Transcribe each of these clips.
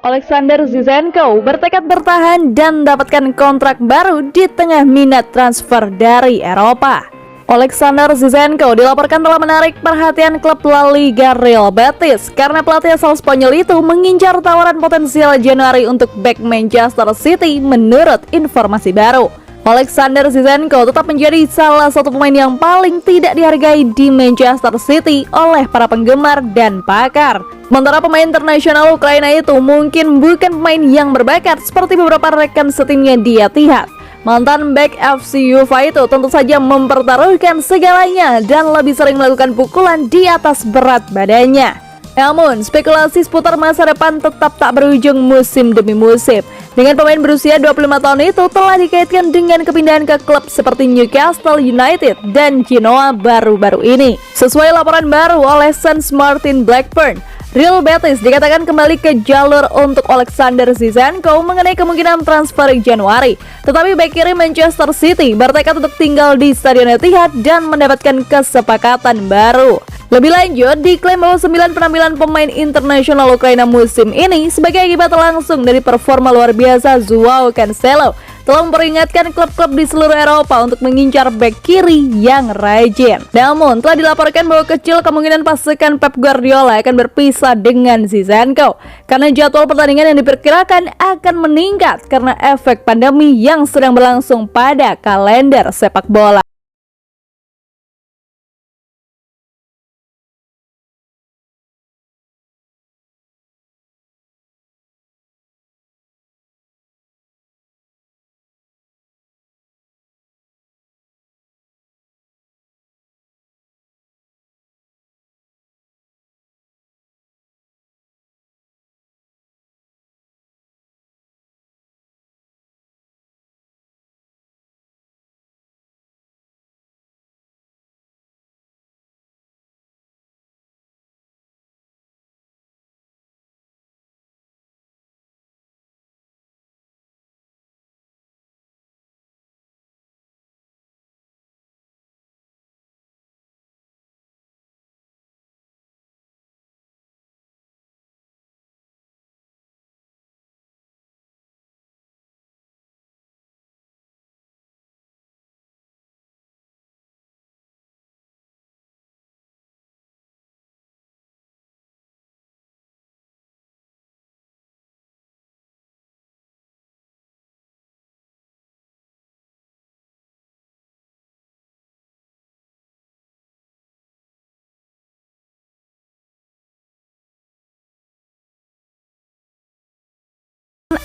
Alexander Zinchenko bertekad bertahan dan dapatkan kontrak baru di tengah minat transfer dari Eropa. Alexander Zinchenko dilaporkan telah menarik perhatian klub La Liga Real Betis karena pelatih asal Spanyol itu mengincar tawaran potensial Januari untuk bek Manchester City menurut informasi baru. Alexander Zinchenko tetap menjadi salah satu pemain yang paling tidak dihargai di Manchester City oleh para penggemar dan pakar. Sementara pemain internasional Ukraina itu mungkin bukan pemain yang berbakat seperti beberapa rekan setimnya di Etihad. Mantan bek FC Ufa itu tentu saja mempertaruhkan segalanya dan lebih sering melakukan pukulan di atas berat badannya. Namun, spekulasi seputar masa depan tetap tak berujung musim demi musim. Dengan pemain berusia 25 tahun itu telah dikaitkan dengan kepindahan ke klub seperti Newcastle United dan Genoa baru-baru ini. Sesuai laporan baru oleh Sans Martin Blackburn, Real Betis dikatakan kembali ke jalur untuk Alexander Zinchenko mengenai kemungkinan transfer Januari. Tetapi bek kiri Manchester City bertekad untuk tinggal di Stadion Etihad dan mendapatkan kesepakatan baru. Lebih lanjut, diklaim bahwa 9 penampilan pemain internasional Ukraina musim ini sebagai akibat langsung dari performa luar biasa Joao Cancelo telah memperingatkan klub-klub di seluruh Eropa untuk mengincar bek kiri yang rajin. Namun, telah dilaporkan bahwa kecil kemungkinan pasukan Pep Guardiola akan berpisah dengan Zinchenko karena jadwal pertandingan yang diperkirakan akan meningkat karena efek pandemi yang sedang berlangsung pada kalender sepak bola.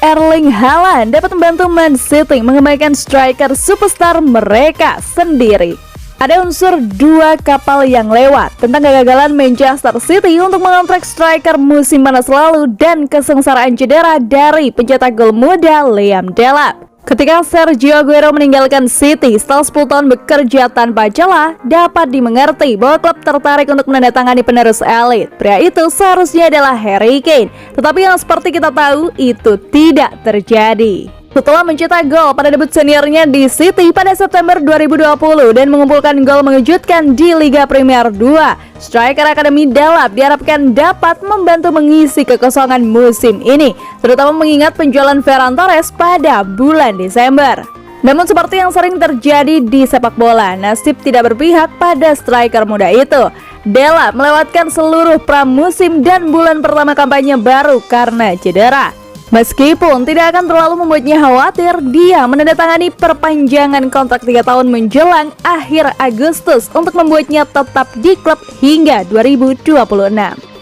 Erling Haaland dapat membantu Man City mengembangkan striker superstar mereka sendiri. Ada unsur dua kapal yang lewat tentang kegagalan Manchester City untuk mengontrak striker musim panas lalu dan kesengsaraan cedera dari pencetak gol muda Liam Delap. Ketika Sergio Aguero meninggalkan City setelah 10 tahun bekerja tanpa celah, dapat dimengerti bahwa klub tertarik untuk menandatangani penerus elit. Pria itu seharusnya adalah Harry Kane, tetapi yang seperti kita tahu itu tidak terjadi. Setelah mencetak gol pada debut seniornya di City pada September 2020 dan mengumpulkan gol mengejutkan di Liga Premier 2, striker Akademi Delap diharapkan dapat membantu mengisi kekosongan musim ini, terutama mengingat penjualan Ferran Torres pada bulan Desember. Namun seperti yang sering terjadi di sepak bola, nasib tidak berpihak pada striker muda itu. Delap melewatkan seluruh pramusim dan bulan pertama kampanye baru karena cedera. Meskipun tidak akan terlalu membuatnya khawatir, dia menandatangani perpanjangan kontrak 3 tahun menjelang akhir Agustus untuk membuatnya tetap di klub hingga 2026.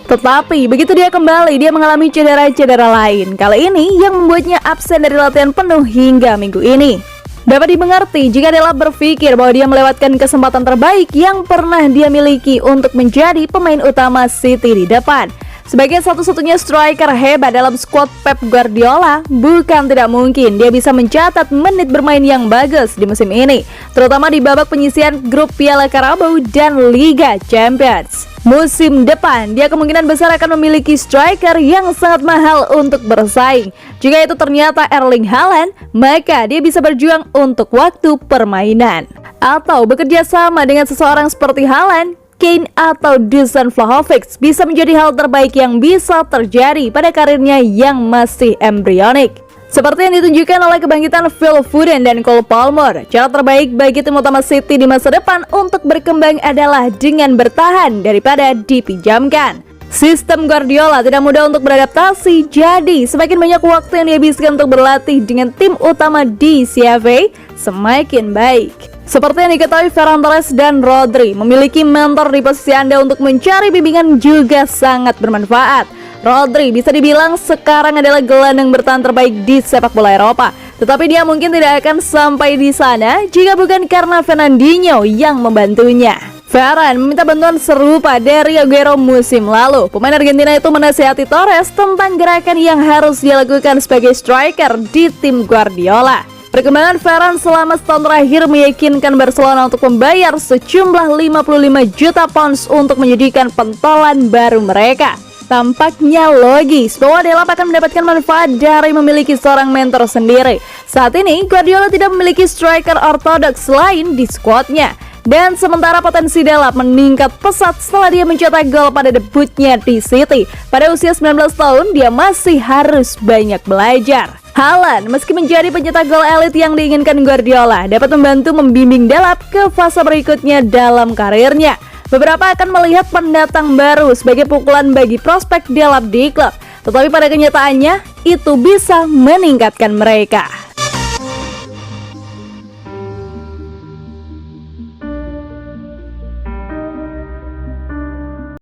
Tetapi begitu dia kembali, dia mengalami cedera-cedera lain, kali ini yang membuatnya absen dari latihan penuh hingga minggu ini. Dapat dimengerti jika Delap berpikir bahwa dia melewatkan kesempatan terbaik yang pernah dia miliki untuk menjadi pemain utama City di depan. Sebagai satu-satunya striker hebat dalam skuad Pep Guardiola, bukan tidak mungkin dia bisa mencatat menit bermain yang bagus di musim ini, terutama di babak penyisihan grup Piala Carabao dan Liga Champions. Musim depan, dia kemungkinan besar akan memiliki striker yang sangat mahal untuk bersaing. Jika itu ternyata Erling Haaland, maka dia bisa berjuang untuk waktu permainan. Atau bekerja sama dengan seseorang seperti Haaland, Kane atau Dusan Vlahovic bisa menjadi hal terbaik yang bisa terjadi pada karirnya yang masih embrionik. Seperti yang ditunjukkan oleh kebangkitan Phil Foden dan Cole Palmer, cara terbaik bagi tim utama City di masa depan untuk berkembang adalah dengan bertahan daripada dipinjamkan. Sistem Guardiola tidak mudah untuk beradaptasi, jadi semakin banyak waktu yang dihabiskan untuk berlatih dengan tim utama di CFA, semakin baik. Seperti yang diketahui, Ferran Torres dan Rodri memiliki mentor di posisi Anda untuk mencari bimbingan juga sangat bermanfaat. Rodri bisa dibilang sekarang adalah gelandang bertahan terbaik di sepak bola Eropa, tetapi dia mungkin tidak akan sampai di sana jika bukan karena Fernandinho yang membantunya. Ferran meminta bantuan serupa dari Aguero musim lalu. Pemain Argentina itu menasihati Torres tentang gerakan yang harus dia lakukan sebagai striker di tim Guardiola. Perkembangan Ferran selama setahun terakhir meyakinkan Barcelona untuk membayar sejumlah 55 juta pounds untuk menjadikan pentolan baru mereka. Tampaknya logis bahwa Delap akan mendapatkan manfaat dari memiliki seorang mentor sendiri. Saat ini, Guardiola tidak memiliki striker ortodoks lain di skuadnya. Dan sementara potensi Delap meningkat pesat setelah dia mencetak gol pada debutnya di City. Pada usia 19 tahun, dia masih harus banyak belajar. Haaland, meski menjadi pencetak gol elit yang diinginkan Guardiola, dapat membantu membimbing Delap ke fase berikutnya dalam karirnya. Beberapa akan melihat pendatang baru sebagai pukulan bagi prospek Delap di klub, tetapi pada kenyataannya, itu bisa meningkatkan mereka.